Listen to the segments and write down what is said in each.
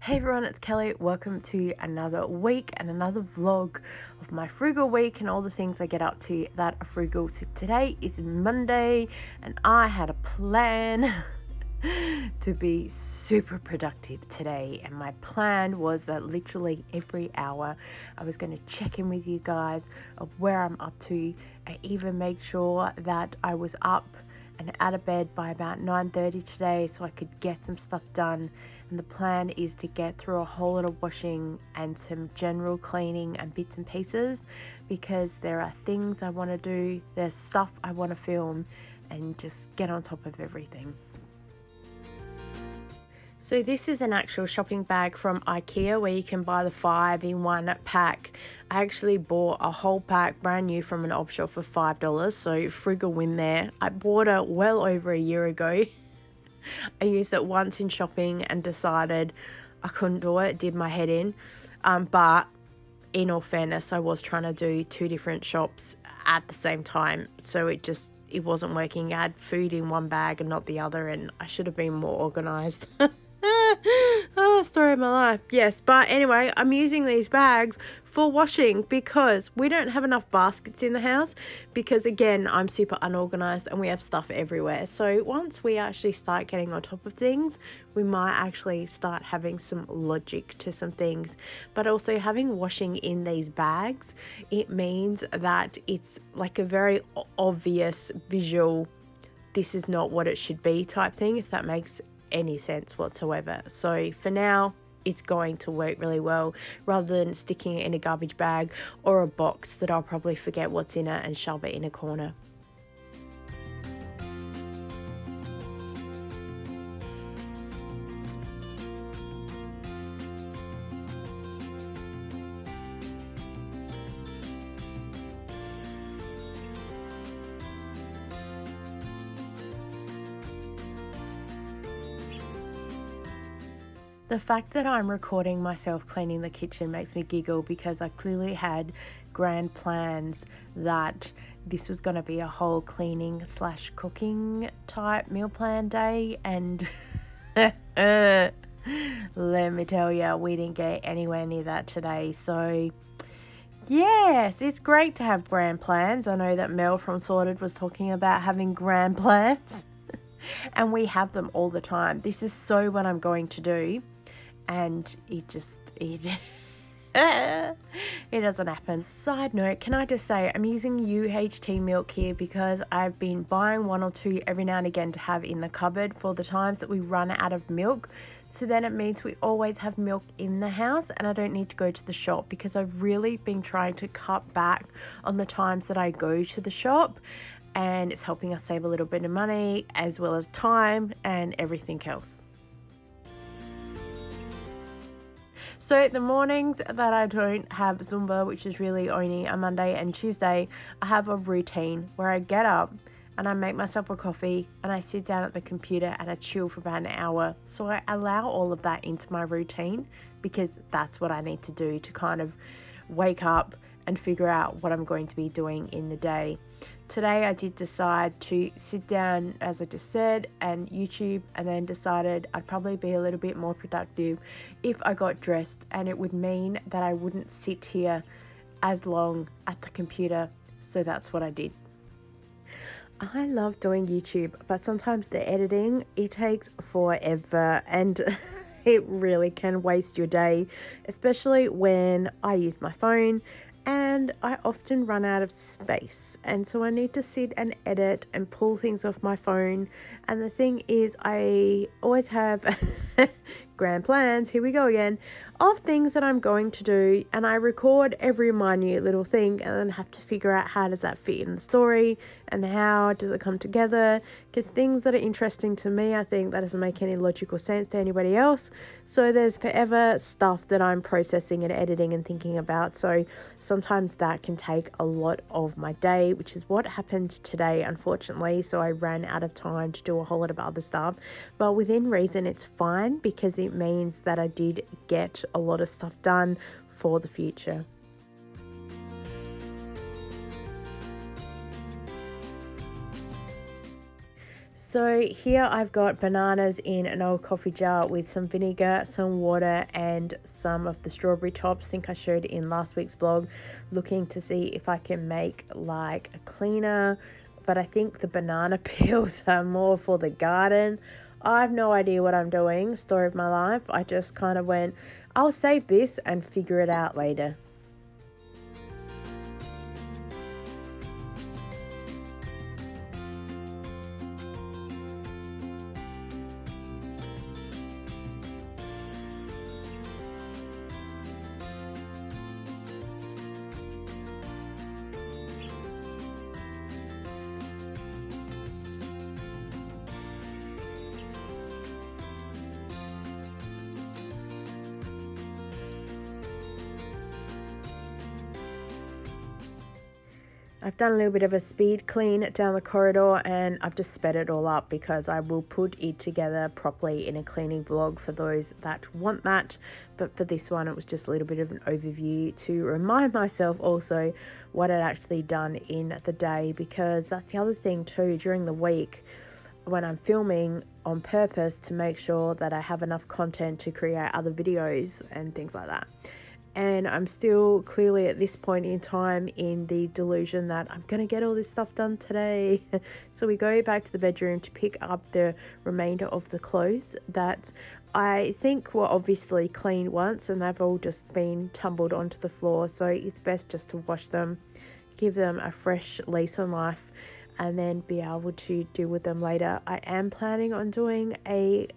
Hey everyone, it's Kelly. Welcome to another week and another vlog of my frugal week and all the things I get up to that are frugal. So today is Monday and I had a plan to be super productive today, and my plan was that literally every hour I was going to check in with you guys of where I'm up to. I even made sure that I was up and out of bed by about 9:30 today so I could get some stuff done. And the plan is to get through a whole lot of washing and some general cleaning and bits and pieces, because there are things I want to do, there's stuff I want to film, and just get on top of everything. So this is an actual shopping bag from IKEA where you can buy the 5-in-1 pack. I actually bought a whole pack brand new from an op shop for $5, so frugal win there. I bought it well over a year ago. I used it once in shopping and decided I couldn't do it, did my head in. But in all fairness, I was trying to do 2 different shops at the same time, so it wasn't working. I had food in one bag and not the other, and I should have been more organized. Oh, story of my life. Yes, but anyway, I'm using these bags for washing because we don't have enough baskets in the house, because again, I'm super unorganized and we have stuff everywhere. So once we actually start getting on top of things, we might actually start having some logic to some things. But also having washing in these bags, it means that it's like a very obvious visual, this is not what it should be type thing, if that makes any sense whatsoever. So for now, it's going to work really well, rather than sticking it in a garbage bag or a box that I'll probably forget what's in it and shove it in a corner. The fact that I'm recording myself cleaning the kitchen makes me giggle, because I clearly had grand plans that this was going to be a whole cleaning / cooking type meal plan day, and let me tell you, we didn't get anywhere near that today. So yes, it's great to have grand plans. I know that Mel from Sorted was talking about having grand plans and we have them all the time. This is so what I'm going to do. And it doesn't happen. Side note, can I just say, I'm using UHT milk here because I've been buying 1 or 2 every now and again to have in the cupboard for the times that we run out of milk. So then it means we always have milk in the house and I don't need to go to the shop, because I've really been trying to cut back on the times that I go to the shop, and it's helping us save a little bit of money as well as time and everything else. So the mornings that I don't have Zumba, which is really only a Monday and Tuesday, I have a routine where I get up and I make myself a coffee and I sit down at the computer and I chill for about an hour. So I allow all of that into my routine, because that's what I need to do to kind of wake up and figure out what I'm going to be doing in the day. Today I did decide to sit down, as I just said, and YouTube, and then decided I'd probably be a little bit more productive if I got dressed, and it would mean that I wouldn't sit here as long at the computer. So that's what I did. I love doing YouTube, but sometimes the editing, it takes forever, and it really can waste your day, especially when I use my phone. And I often run out of space, and so I need to sit and edit and pull things off my phone. And the thing is, I always have grand plans, here we go again, of things that I'm going to do, and I record every minute little thing and then have to figure out how does that fit in the story and how does it come together, because things that are interesting to me, I think that doesn't make any logical sense to anybody else. So there's forever stuff that I'm processing and editing and thinking about. So sometimes that can take a lot of my day, which is what happened today, unfortunately. So I ran out of time to do a whole lot of other stuff, but within reason, it's fine, because it means that I did get a lot of stuff done for the future. So here I've got bananas in an old coffee jar with some vinegar, some water, and some of the strawberry tops. I think I showed in last week's vlog, looking to see if I can make like a cleaner, but I think the banana peels are more for the garden. I have no idea what I'm doing, story of my life. I just kind of went, I'll save this and figure it out later. I've done a little bit of a speed clean down the corridor, and I've just sped it all up because I will put it together properly in a cleaning vlog for those that want that. But for this one, it was just a little bit of an overview to remind myself also what I'd actually done in the day, because that's the other thing too, during the week when I'm filming on purpose to make sure that I have enough content to create other videos and things like that. And I'm still clearly at this point in time in the delusion that I'm going to get all this stuff done today. So we go back to the bedroom to pick up the remainder of the clothes that I think were obviously cleaned once, and they've all just been tumbled onto the floor. So it's best just to wash them, give them a fresh lease on life, and then be able to deal with them later. I am planning on doing a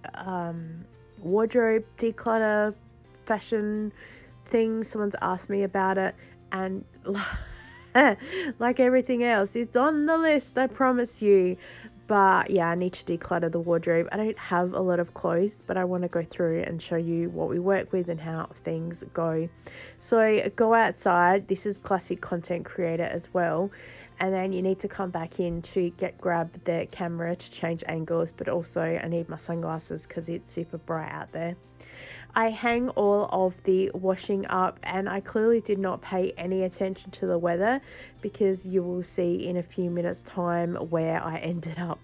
wardrobe declutter fashion thing. Someone's asked me about it, and like everything else, it's on the list, I promise you. But yeah, I need to declutter the wardrobe. I don't have a lot of clothes, but I want to go through and show you what we work with and how things go. So go outside. This is classic content creator as well. And then you need to come back in to grab the camera to change angles, but also I need my sunglasses because it's super bright out there. I hang all of the washing up, and I clearly did not pay any attention to the weather, because you will see in a few minutes time where I ended up.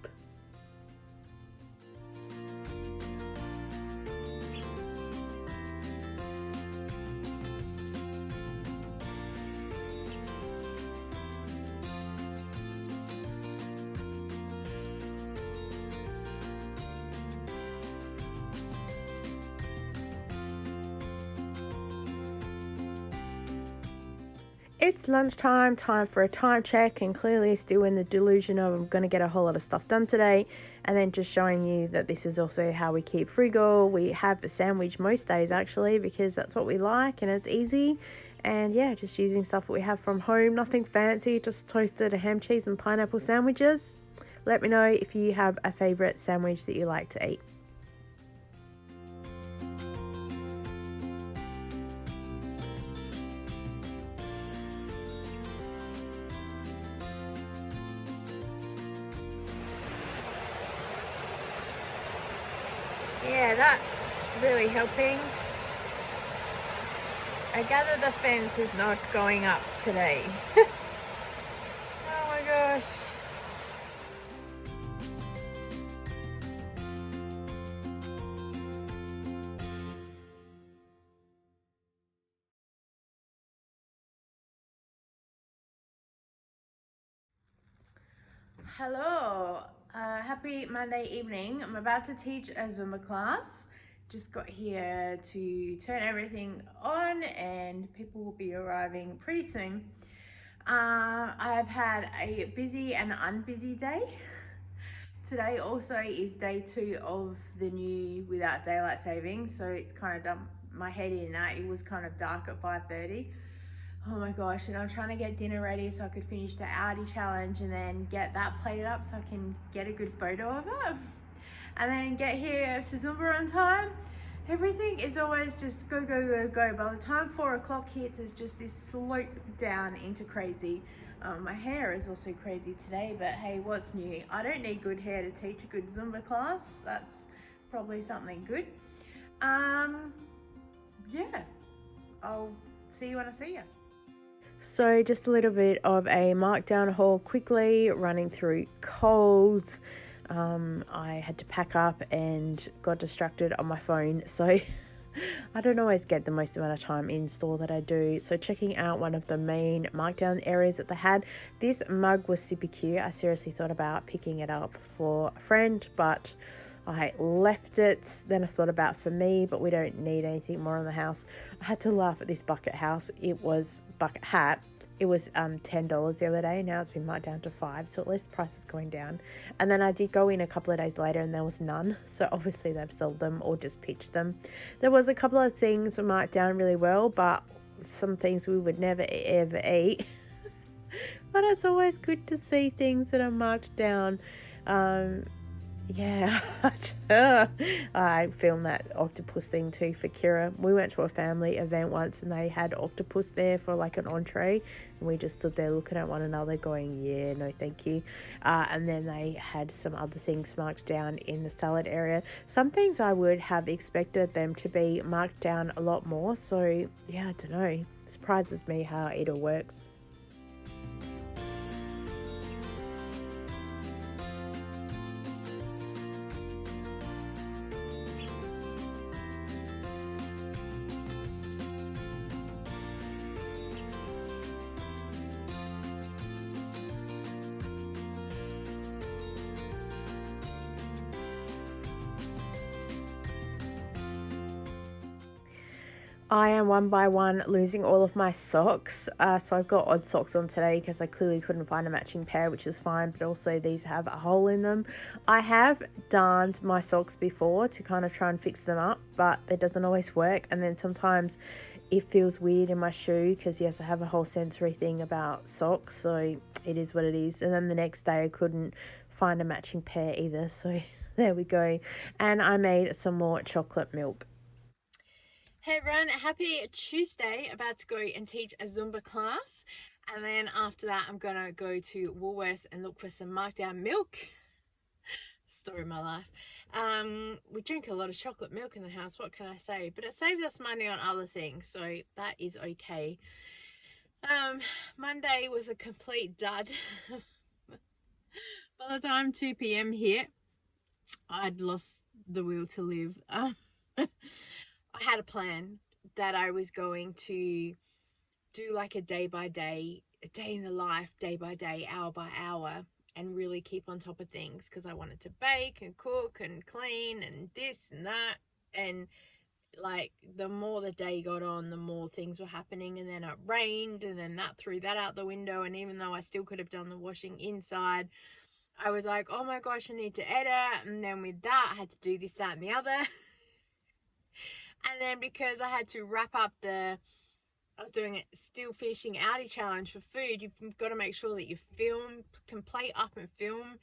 It's lunchtime, time for a time check, and clearly still in the delusion of I'm going to get a whole lot of stuff done today, and then just showing you that this is also how we keep frugal. We have a sandwich most days actually, because that's what we like and it's easy. And yeah, just using stuff that we have from home, nothing fancy, just toasted ham, cheese and pineapple sandwiches. Let me know if you have a favorite sandwich that you like to eat. Yeah, that's really helping. I gather the fence is not going up today. Oh my gosh. Hello, happy Monday evening. I'm about to teach a Zumba class. Just got here to turn everything on, and people will be arriving pretty soon. I've had a busy and unbusy day. Today also is day 2 of the new without daylight saving, so it's kind of done my head in that. It was kind of dark at 5:30. Oh my gosh, and I'm trying to get dinner ready so I could finish the Audi challenge and then get that plated up so I can get a good photo of it. And then get here to Zumba on time. Everything is always just go, go, go, go. By the time 4 o'clock hits, it's just this slope down into crazy. My hair is also crazy today, but hey, what's new? I don't need good hair to teach a good Zumba class. That's probably something good. Yeah, I'll see you when I see you. So just a little bit of a markdown haul quickly, running through colds. I had to pack up and got distracted on my phone. So I don't always get the most amount of time in store that I do. So checking out one of the main markdown areas that they had. This mug was super cute. I seriously thought about picking it up for a friend, but I left it. Then I thought about for me, but we don't need anything more in the house. I had to laugh at this bucket hat. It was $10 the other day. Now it's been marked down to $5, so at least the price is going down. And then I did go in a couple of days later and there was none, so obviously they've sold them or just pitched them. There was a couple of things marked down really well, but some things we would never ever eat. But it's always good to see things that are marked down. Yeah, I filmed that octopus thing too for Kira. We went to a family event once and they had octopus there for like an entree, and we just stood there looking at one another going, yeah, no thank you. And then they had some other things marked down in the salad area. Some things I would have expected them to be marked down a lot more, so yeah, I don't know, it surprises me how it all works. I am one by one losing all of my socks. So I've got odd socks on today because I clearly couldn't find a matching pair, which is fine, but also these have a hole in them. I have darned my socks before to kind of try and fix them up, but it doesn't always work. And then sometimes it feels weird in my shoe because, yes, I have a whole sensory thing about socks, so it is what it is. And then the next day I couldn't find a matching pair either, so there we go. And I made some more chocolate milk. Hey everyone, happy Tuesday. About to go and teach a Zumba class, and then after that I'm gonna go to Woolworths and look for some markdown milk. Story of my life. We drink a lot of chocolate milk in the house, what can I say, but it saved us money on other things, so that is okay. Monday was a complete dud. By the time 2 p.m. hit, I'd lost the will to live. I had a plan that I was going to do like a day by day, a day in the life, day by day, hour by hour, and really keep on top of things because I wanted to bake and cook and clean and this and that. And like the more the day got on, the more things were happening, and then it rained, and then that threw that out the window. And even though I still could have done the washing inside, I was like, oh my gosh, I need to edit. And then with that, I had to do this, that, and the other. And then because I had to wrap up I was doing it still finishing outie challenge for food, you've got to make sure that you can plate up and film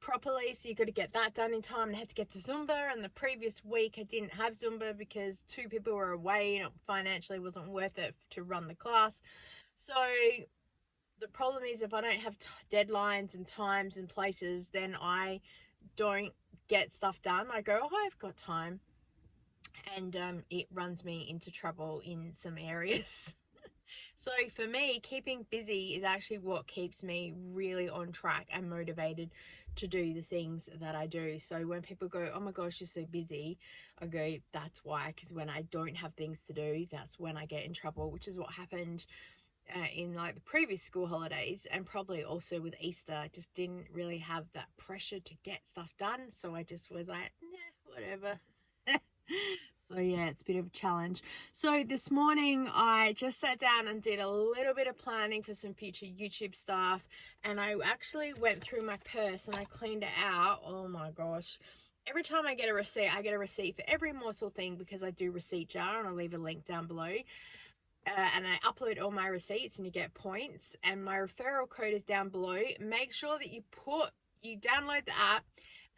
properly, so you've got to get that done in time. And I had to get to Zumba, and the previous week I didn't have Zumba because 2 people were away and it financially wasn't worth it to run the class. So the problem is, if I don't have deadlines and times and places, then I don't get stuff done. I go, oh, I've got time. And it runs me into trouble in some areas. So for me, keeping busy is actually what keeps me really on track and motivated to do the things that I do. So when people go, oh my gosh, you're so busy, I go, that's why. Because when I don't have things to do, that's when I get in trouble, which is what happened in like the previous school holidays, and probably also with Easter. I just didn't really have that pressure to get stuff done, so I just was like, nah, whatever. So yeah, it's a bit of a challenge. So this morning I just sat down and did a little bit of planning for some future YouTube stuff, and I actually went through my purse and I cleaned it out. Oh my gosh, every time I get a receipt, I get a receipt for every morsel thing because I do receipt jar, and I'll leave a link down below. And I upload all my receipts and you get points, and my referral code is down below. Make sure that you download the app,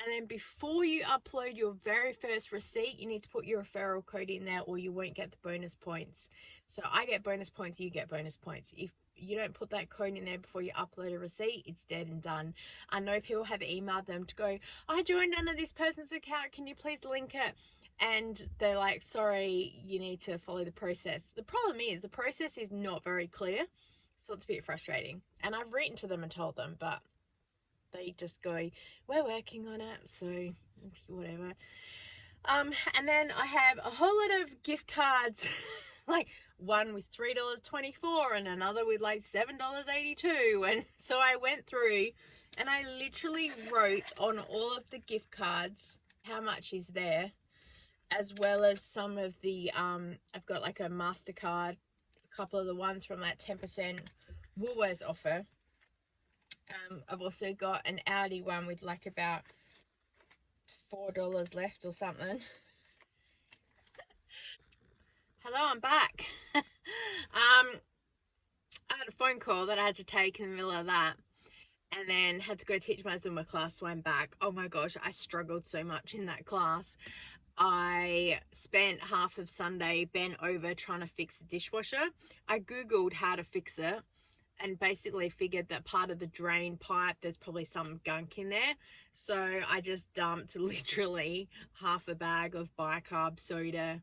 and then before you upload your very first receipt, you need to put your referral code in there or you won't get the bonus points. So I get bonus points, you get bonus points. If you don't put that code in there before you upload a receipt, it's dead and done. I know people have emailed them to go, I joined under this person's account, can you please link it? And they're like, sorry, you need to follow the process. The problem is the process is not very clear, so it's a bit frustrating. And I've written to them and told them, but they just go, we're working on it, so whatever. And then I have a whole lot of gift cards, like one with $3.24 and another with like $7.82. And so I went through and I literally wrote on all of the gift cards how much is there, as well as some of the, I've got like a MasterCard, a couple of the ones from that 10% Woolworths offer. I've also got an Audi one with like about $4 left or something. Hello, I'm back. I had a phone call that I had to take in the middle of that, and then had to go teach my Zumba class, so I'm back. Oh my gosh, I struggled so much in that class. I spent half of Sunday bent over trying to fix the dishwasher. I googled how to fix it and basically figured that part of the drain pipe, there's probably some gunk in there. So I just dumped literally half a bag of bicarb soda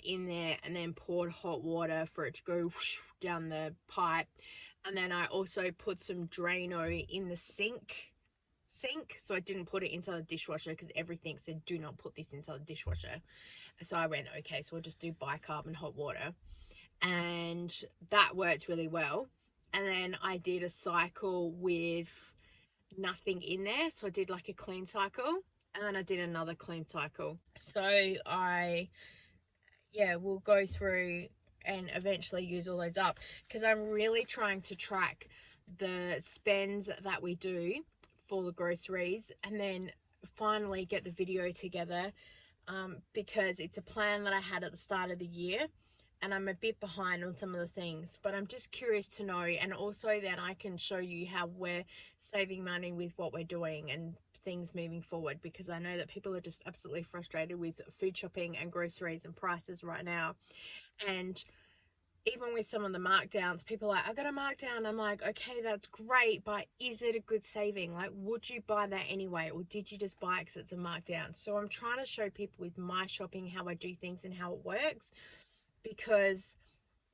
in there, and then poured hot water for it to go whoosh down the pipe. And then I also put some Drano in the sink, so I didn't put it inside the dishwasher because everything said do not put this inside the dishwasher. So I went, okay, so we'll just do bicarb and hot water, and that worked really well. And then I did a cycle with nothing in there, so I did like a clean cycle, and then I did another clean cycle. So we'll go through and eventually use all those up, because I'm really trying to track the spends that we do for the groceries, and then finally get the video together, because it's a plan that I had at the start of the year, and I'm a bit behind on some of the things, but I'm just curious to know, and also that I can show you how we're saving money with what we're doing and things moving forward, because I know that people are just absolutely frustrated with food shopping and groceries and prices right now. And even with some of the markdowns, people are like, I got a markdown. I'm like, okay, that's great, but is it a good saving? Like, would you buy that anyway, or did you just buy it because it's a markdown? So I'm trying to show people with my shopping how I do things and how it works, because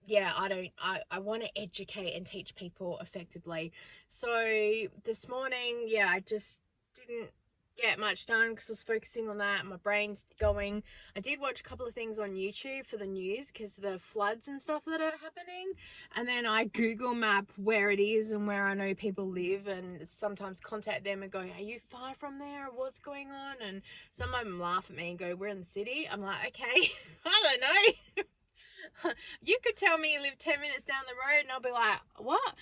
I want to educate and teach people effectively. So this morning, I just didn't get much done because I was focusing on that. My brain's going. I did watch a couple of things on YouTube for the news, because the floods and stuff that are happening, and then I Google map where it is and where I know people live, and sometimes contact them and go, are you far from there, what's going on? And some of them laugh at me and go, we're in the city. I'm like, okay. I don't know. You could tell me you live 10 minutes down the road and I'll be like, what?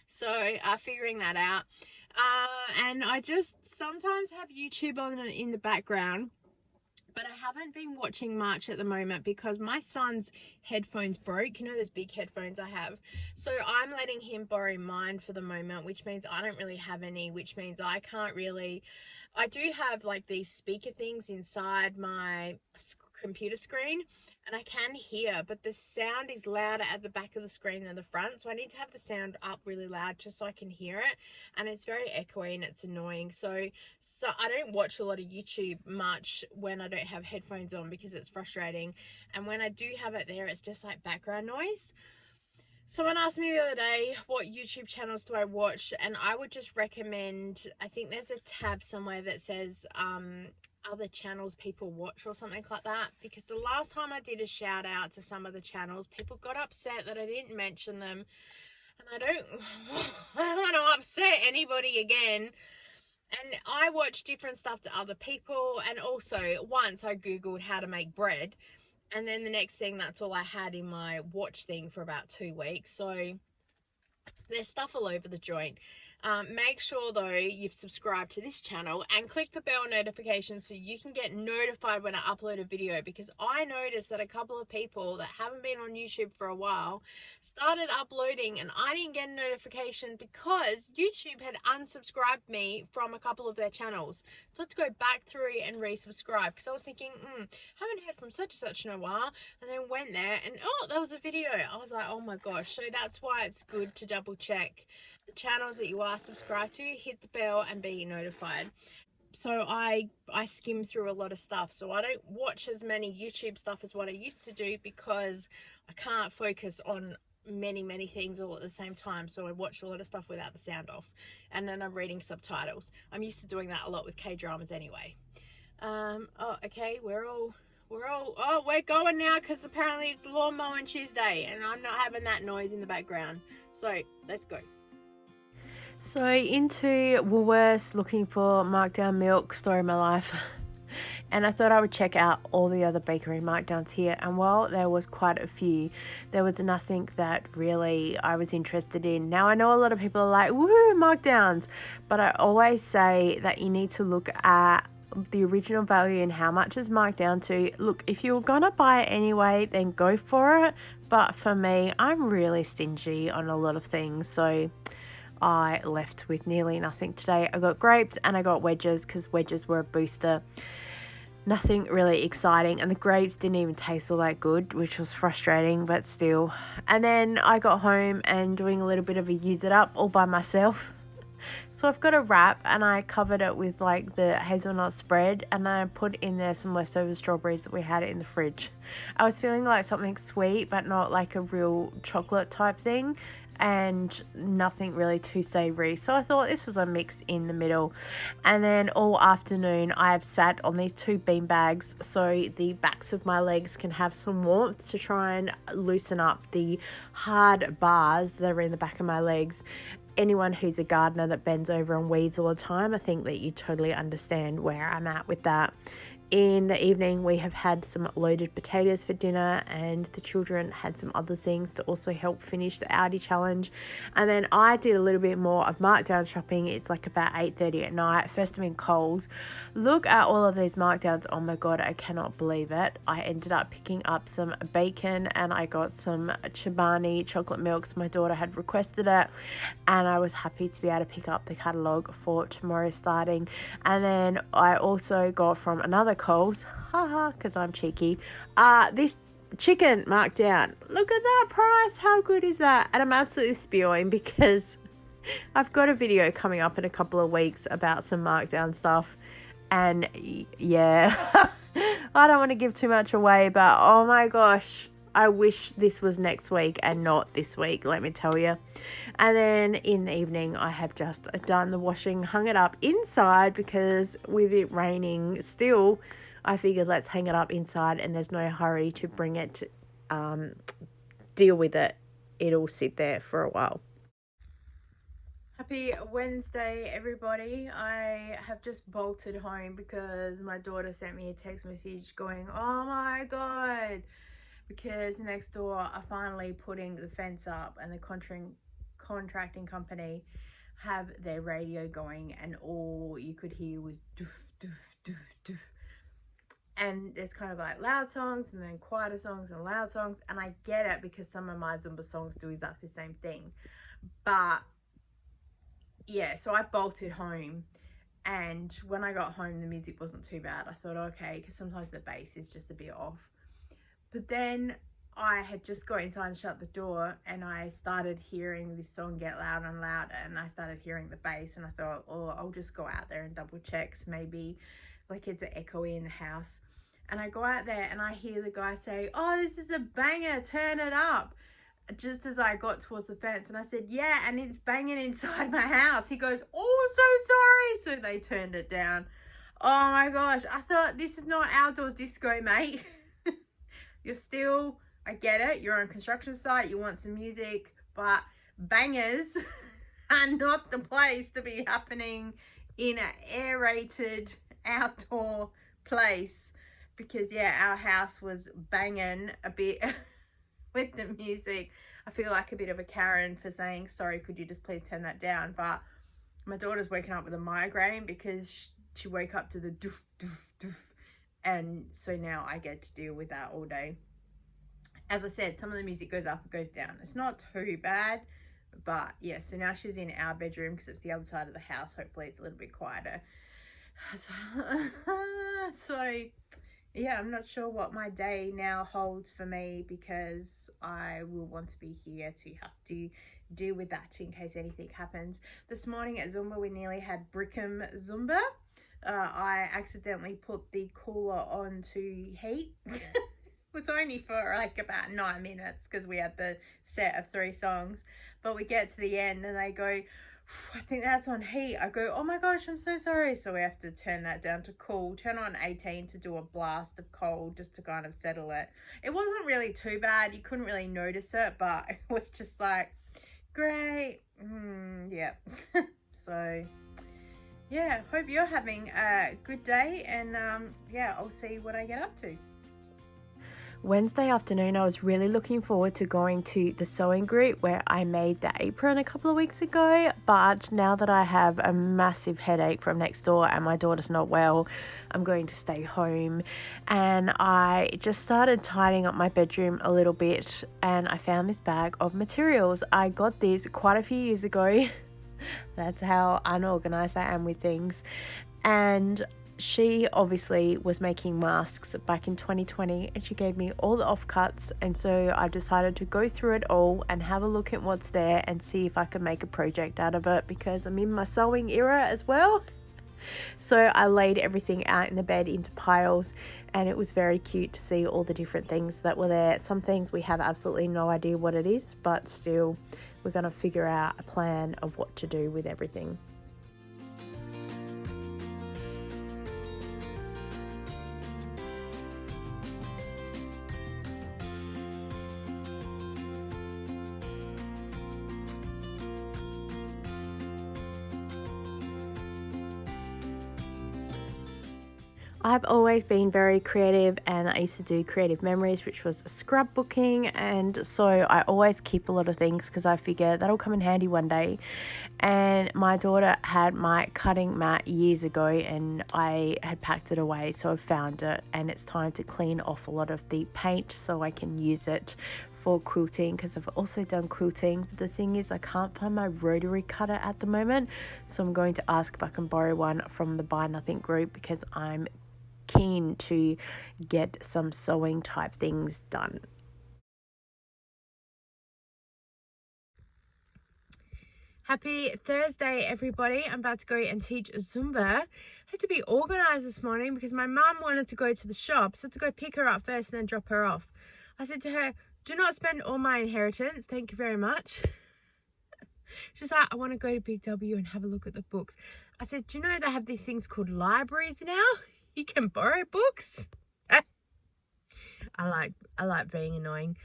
So figuring that out. And I just sometimes have YouTube on in the background, but I haven't been watching much at the moment because my son's headphones broke. You know, those big headphones I have. So I'm letting him borrow mine for the moment, which means I don't really have any, which means I can't really, I do have like these speaker things inside my computer screen, and I can hear, but the sound is louder at the back of the screen than the front. So I need to have the sound up really loud just so I can hear it. And it's very echoey and it's annoying. So I don't watch a lot of YouTube much when I don't have headphones on, because it's frustrating. And when I do have it there, it's just like background noise. Someone asked me the other day, what YouTube channels do I watch? And I would just recommend, I think there's a tab somewhere that says other channels people watch or something like that, because the last time I did a shout out to some of the channels, people got upset that I didn't mention them, and I don't want to upset anybody again. And I watch different stuff to other people, and also once I googled how to make bread, and then the next thing, that's all I had in my watch thing for about 2 weeks. So there's stuff all over the joint. Make sure though you've subscribed to this channel and click the bell notification so you can get notified when I upload a video, because I noticed that a couple of people that haven't been on YouTube for a while started uploading and I didn't get a notification because YouTube had unsubscribed me from a couple of their channels. So I had to go back through and resubscribe, because I was thinking, haven't heard from such and such in a while, and then went there and oh, there was a video. I was like, oh my gosh. So that's why it's good to double check the channels that you are subscribed to, hit the bell and be notified. So I skim through a lot of stuff, so I don't watch as many YouTube stuff as what I used to do, because I can't focus on many things all at the same time, so I watch a lot of stuff without the sound off, and then I'm reading subtitles. I'm used to doing that a lot with K-dramas anyway. Oh, okay, we're going now because apparently it's lawn mowing Tuesday and I'm not having that noise in the background, so let's go. So into Woolworths looking for Markdown milk, story of my life. And I thought I would check out all the other bakery markdowns here, and while there was quite a few, there was nothing that really I was interested in. Now I know a lot of people are like, woohoo, markdowns, but I always say that you need to look at the original value and how much is marked down to. Look, if you're gonna buy it anyway, then go for it, but for me, I'm really stingy on a lot of things, so I left with nearly nothing today. I got grapes and I got wedges because wedges were a booster. Nothing really exciting, and the grapes didn't even taste all that good, which was frustrating, but still. And then I got home and doing a little bit of a use it up all by myself. So I've got a wrap and I covered it with like the hazelnut spread, and I put in there some leftover strawberries that we had in the fridge. I was feeling like something sweet but not like a real chocolate type thing, and nothing really too savory, so I thought this was a mix in the middle. And then all afternoon I have sat on these 2 bean bags so the backs of my legs can have some warmth to try and loosen up the hard bars that are in the back of my legs. Anyone who's a gardener that bends over and weeds all the time, I think that you totally understand where I'm at with that. In the evening, we have had some loaded potatoes for dinner, and the children had some other things to also help finish the Audi challenge. And then I did a little bit more of markdown shopping. It's like about 8:30 at night. First I'm in Coles. Look at all of these markdowns. Oh my God, I cannot believe it. I ended up picking up some bacon, and I got some Chobani chocolate milks. My daughter had requested it, and I was happy to be able to pick up the catalogue for tomorrow starting. And then I also got from another Coles, haha, because I'm cheeky, this chicken marked down. Look at that price, how good is that? And I'm absolutely spewing because I've got a video coming up in a couple of weeks about some markdown stuff, and yeah, I don't want to give too much away, but oh my gosh, I wish this was next week and not this week, let me tell you. And then in the evening, I have just done the washing, hung it up inside because with it raining still, I figured let's hang it up inside, and there's no hurry to bring it, deal with it. It'll sit there for a while. Happy Wednesday, everybody. I have just bolted home because my daughter sent me a text message going, oh my God, because next door are finally putting the fence up, and the contracting company have their radio going, and all you could hear was doof, doof, doof, doof. And there's kind of like loud songs and then quieter songs and loud songs, and I get it because some of my Zumba songs do exactly the same thing. But yeah, so I bolted home, and when I got home the music wasn't too bad. I thought, okay, because sometimes the bass is just a bit off. But then I had just got inside and shut the door, and I started hearing this song get louder and louder, and I started hearing the bass, and I thought, oh, I'll just go out there and double check, maybe like it's an echoey in the house. And I go out there and I hear the guy say, oh, this is a banger, turn it up, just as I got towards the fence. And I said, yeah, and it's banging inside my house. He goes, oh, so sorry. So they turned it down. Oh my gosh, I thought, this is not outdoor disco, mate. You're still, I get it, you're on a construction site, you want some music, but bangers are not the place to be happening in an aerated outdoor place. Because yeah, our house was banging a bit with the music. I feel like a bit of a Karen for saying, sorry, could you just please turn that down? But my daughter's waking up with a migraine because she woke up to the doof, doof, doof. And so now I get to deal with that all day. As I said, some of the music goes up, it goes down. It's not too bad, but yeah, so now she's in our bedroom because it's the other side of the house. Hopefully it's a little bit quieter. So yeah, I'm not sure what my day now holds for me, because I will want to be here to have to deal with that in case anything happens. This morning at Zumba, we nearly had Brickham Zumba. I accidentally put the cooler on to heat. It was only for like about 9 minutes because we had the set of 3 songs. But we get to the end and they go, I think that's on heat. I go, oh my gosh, I'm so sorry. So we have to turn that down to cool, turn on 18 to do a blast of cold just to kind of settle it. It wasn't really too bad. You couldn't really notice it, but it was just like, great. Yeah. So yeah, hope you're having a good day, and yeah, I'll see what I get up to. Wednesday afternoon, I was really looking forward to going to the sewing group where I made the apron a couple of weeks ago, but now that I have a massive headache from next door and my daughter's not well, I'm going to stay home. And I just started tidying up my bedroom a little bit, and I found this bag of materials. I got this quite a few years ago. That's how unorganized I am with things. And she obviously was making masks back in 2020, and she gave me all the offcuts, and so I decided to go through it all and have a look at what's there and see if I could make a project out of it, because I'm in my sewing era as well. So I laid everything out in the bed into piles, and it was very cute to see all the different things that were there. Some things we have absolutely no idea what it is, but still we're going to figure out a plan of what to do with everything. I've always been very creative, and I used to do creative memories, which was scrapbooking, and so I always keep a lot of things because I figure that'll come in handy one day. And my daughter had my cutting mat years ago, and I had packed it away, so I found it, and it's time to clean off a lot of the paint so I can use it for quilting, because I've also done quilting. But the thing is, I can't find my rotary cutter at the moment, so I'm going to ask if I can borrow one from the Buy Nothing group, because I'm keen to get some sewing type things done. Happy Thursday, everybody. I'm about to go and teach Zumba. I had to be organized this morning because my mum wanted to go to the shop, so I had to go pick her up first and then drop her off. I said to her, do not spend all my inheritance, thank you very much. She's like, I want to go to Big W and have a look at the books. I said, do you know they have these things called libraries now? You can borrow books. I like being annoying.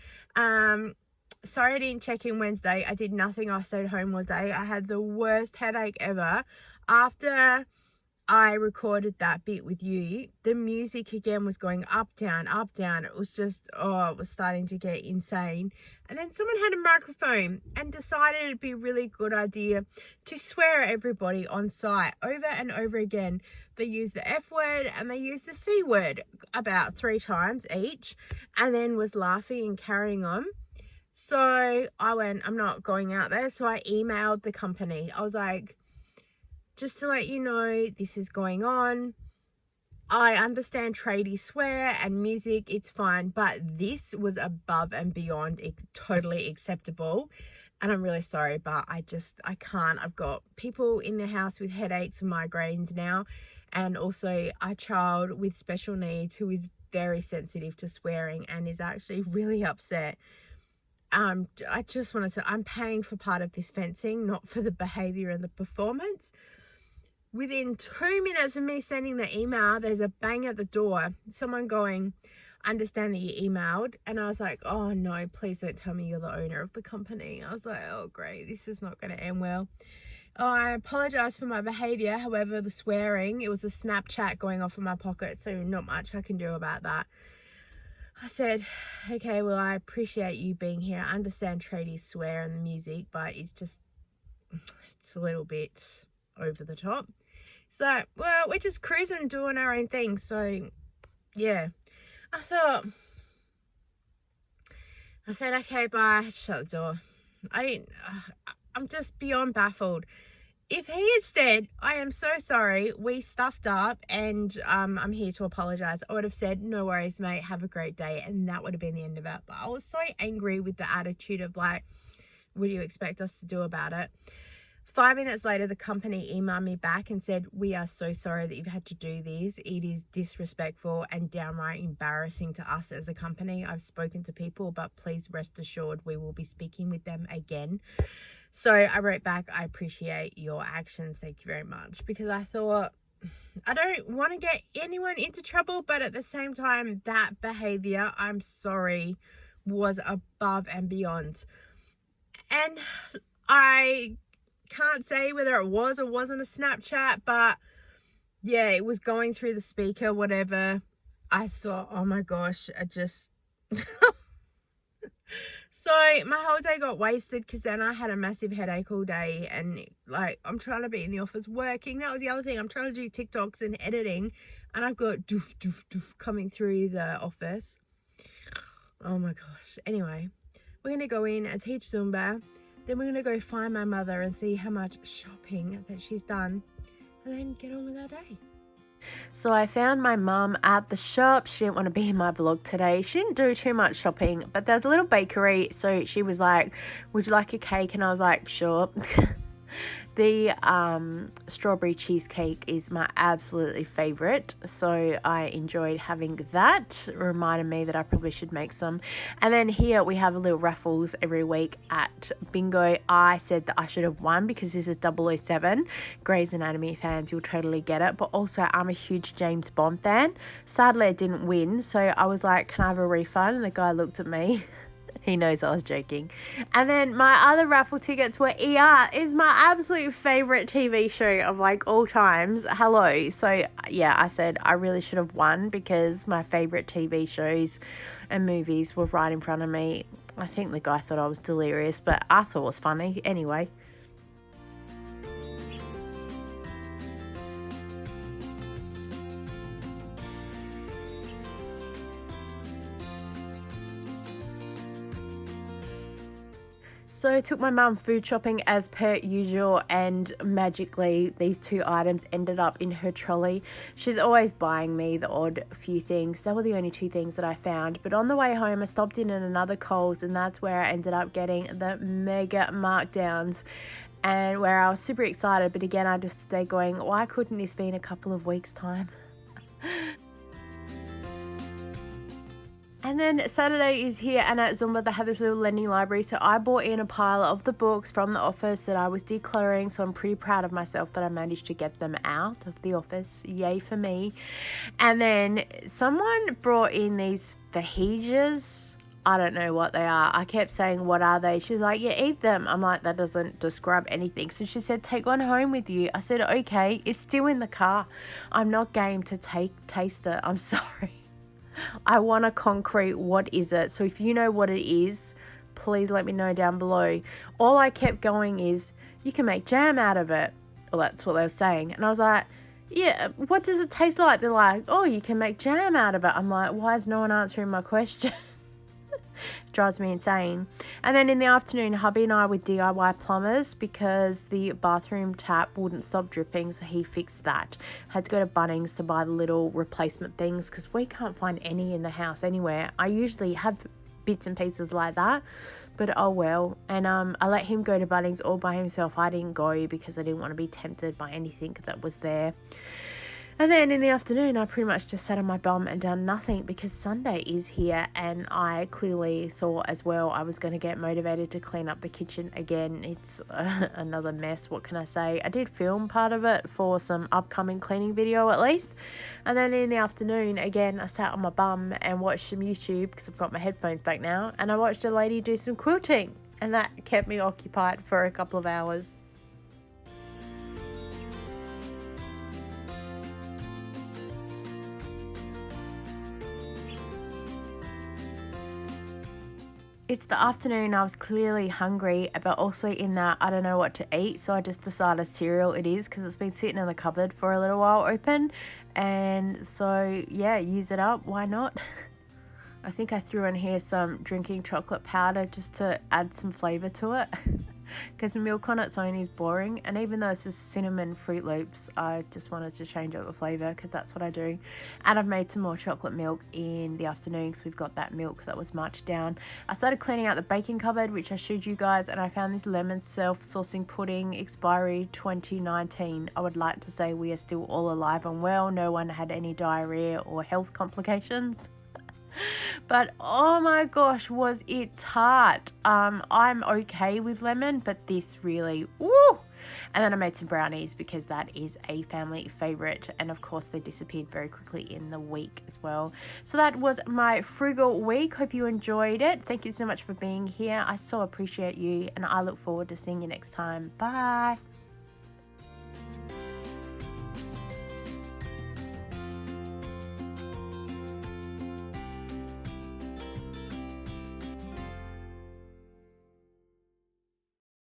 Sorry I didn't check in Wednesday. I did nothing. I stayed home all day. I had the worst headache ever. After I recorded that bit with you, the music again was going up, down, up, down. It was just, it was starting to get insane. And then someone had a microphone and decided it'd be a really good idea to swear at everybody on site over and over again. They used the F word and they used the C word about 3 times each, and then was laughing and carrying on. So I went, I'm not going out there. So I emailed the company. I was like, just to let you know, this is going on. I understand tradies swear and music, it's fine, but this was above and beyond totally acceptable. And I'm really sorry, but I can't. I've got people in the house with headaches and migraines now, and also a child with special needs who is very sensitive to swearing and is actually really upset. I just want to say, I'm paying for part of this fencing, not for the behavior and the performance. Within 2 minutes of me sending the email, there's a bang at the door. Someone going, understand that you emailed. And I was like, oh no, please don't tell me you're the owner of the company. I was like, oh great, this is not going to end well. I apologize for my behavior. However, the swearing, it was a Snapchat going off in my pocket, so not much I can do about that. I said, okay, well, I appreciate you being here. I understand tradies swear and the music, but it's a little bit over the top. So, well, we're just cruising, doing our own thing. So, yeah, I said, okay, bye, shut the door. I'm just beyond baffled. If he had said, I am so sorry, we stuffed up and I'm here to apologize, I would have said, no worries, mate, have a great day. And that would have been the end of it. But I was so angry with the attitude of like, what do you expect us to do about it? 5 minutes later, the company emailed me back and said, "We are so sorry that you've had to do this. It is disrespectful and downright embarrassing to us as a company. I've spoken to people, but please rest assured we will be speaking with them again." So I wrote back, "I appreciate your actions. Thank you very much." Because I thought, I don't want to get anyone into trouble, but at the same time, that behavior, I'm sorry, was above and beyond. And I can't say whether it was or wasn't a Snapchat, but yeah, it was going through the speaker, whatever. I thought, oh my gosh, I just so my whole day got wasted, because then I had a massive headache all day, and like, I'm trying to be in the office working. That was the other thing. I'm trying to do TikToks and editing, and I've got doof doof doof coming through the office. Oh my gosh. Anyway, we're gonna go in and teach Zumba. Then we're going to go find my mother and see how much shopping that she's done, and then get on with our day. So I found my mum at the shop. She didn't want to be in my vlog today. She didn't do too much shopping, but there's a little bakery. So she was like, "Would you like a cake?" And I was like, "Sure." The strawberry cheesecake is my absolutely favorite, so I enjoyed having that. It reminded me that I probably should make some. And then here we have a little raffles every week at bingo. I said that I should have won because this is 007. Grey's Anatomy fans, you'll totally get it. But also, I'm a huge James Bond fan. Sadly, I didn't win, so I was like, "Can I have a refund?" And the guy looked at me. He knows I was joking. And then my other raffle tickets were ER. Is my absolute favorite TV show of like all times. Hello. So yeah, I said I really should have won because my favorite TV shows and movies were right in front of me. I think the guy thought I was delirious, but I thought it was funny anyway. So I took my mum food shopping as per usual, and magically these two items ended up in her trolley. She's always buying me the odd few things. They were the only two things that I found. But on the way home, I stopped in at another Coles, and that's where I ended up getting the mega markdowns, and where I was super excited. But again, I just stood there going, why couldn't this be in a couple of weeks' time? And then Saturday is here, and at Zumba they have this little lending library, so I bought in a pile of the books from the office that I was decluttering, so I'm pretty proud of myself that I managed to get them out of the office. Yay for me. And then someone brought in these fajitas. I don't know what they are. I kept saying, "What are they?" She's like, "Yeah, eat them." I'm like, that doesn't describe anything. So she said, "Take one home with you." I said, "Okay." It's still in the car. I'm not game to taste it. I'm sorry. I want a concrete what is it. So if you know what it is, please let me know down below. All I kept going is, you can make jam out of it. Well, that's what they were saying. And I was like, yeah, what does it taste like? They're like, oh, you can make jam out of it. I'm like, why is no one answering my question? Drives me insane. And then in the afternoon, hubby and I were DIY plumbers because the bathroom tap wouldn't stop dripping, so he fixed that. Had to go to Bunnings to buy the little replacement things because we can't find any in the house anywhere. I usually have bits and pieces like that, but oh well. And I let him go to Bunnings all by himself. I didn't go because I didn't want to be tempted by anything that was there. And then in the afternoon, I pretty much just sat on my bum and done nothing because Sunday is here, and I clearly thought as well I was going to get motivated to clean up the kitchen again. It's another mess. What can I say? I did film part of it for some upcoming cleaning video at least. And then in the afternoon, again, I sat on my bum and watched some YouTube because I've got my headphones back now, and I watched a lady do some quilting, and that kept me occupied for a couple of hours. It's the afternoon. I was clearly hungry, but also in that I don't know what to eat, so I just decided cereal it is because it's been sitting in the cupboard for a little while open, and so yeah, use it up. Why not? I think I threw in here some drinking chocolate powder just to add some flavor to it. because milk on its own is boring. And even though it's just cinnamon Fruit Loops, I just wanted to change up the flavour because that's what I do. And I've made some more chocolate milk in the afternoon because we've got that milk that was marched down. I started cleaning out the baking cupboard, which I showed you guys, and I found this lemon self-saucing pudding, expiry 2019. I would like to say we are still all alive and well. No one had any diarrhea or health complications. But oh my gosh, was it tart. I'm okay with lemon, but this really, woo! And then I made some brownies because that is a family favorite, and of course they disappeared very quickly in the week as well. So that was my frugal week. Hope you enjoyed it. Thank you so much for being here. I so appreciate you, and I look forward to seeing you next time. Bye.